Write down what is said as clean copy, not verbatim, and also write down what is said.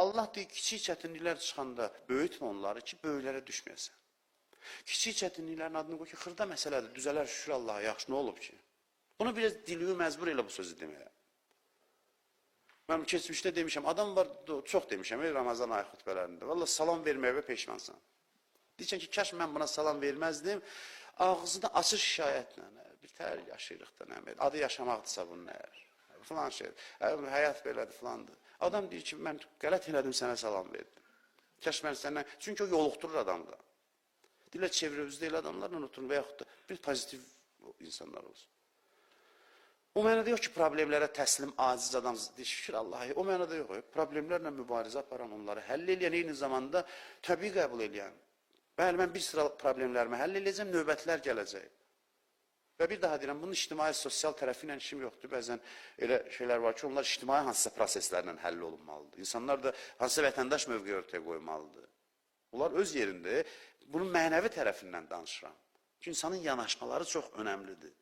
Allah deyir, kiçik çətinliklər çıxanda böyütmə onları ki, böyüklərə düşməyəsən. Kiçik çətinliklərin adını qoy ki, xırda məsələdir, düzələr şükür Allaha, yaxşı, nə olub ki? Bunu biraz diliyi məcbur elə bu sözü deməyə. Mən keçmişdə demişəm, adam var, çox demişəm, Ramazan ayı xütbələrində. Valla salam verməyə peşmansan. Deyəcəm ki, kaş mən buna salam verməzdim. Ağzını açır şikayətlə, bir təhər yaşayırıq da, adı yaşamaqdırsa bunlar. Filan şey, həyat belədir, filandır. Adam deyir ki, mən qələt elədim, sənə salam verdim. Kaş mən səndən, çünki o yoluxdurur adamda. Deyirlər, çevrəvizdə elə adamlarla oturun və yaxud da bir pozitiv insanlar olsun. O mənada yox ki, problemlərə təslim, aciz adam, şükür Allah'a, o mənada yox. Problemlərlə mübarizə aparan, onları həll eləyən, eyni zamanda təbii qəbul eləyən. Bəli, mən bir sıra problemlərimi həll eləyəcəm, növbətlər gələcək. Və bir daha deyirəm, bunun ictimai, sosial tərəfi ilə işim yoxdur. Bəzən elə şeylər var ki, onlar ictimai hansısa proseslərlə həll olunmalıdır. İnsanlar da hansısa vətəndaş mövqeyi ortaya qoymalıdır. Onlar öz yerində, bunun mənəvi tərəfindən danışıram. Çünki insanın yanaşmaları çox önəmlidir.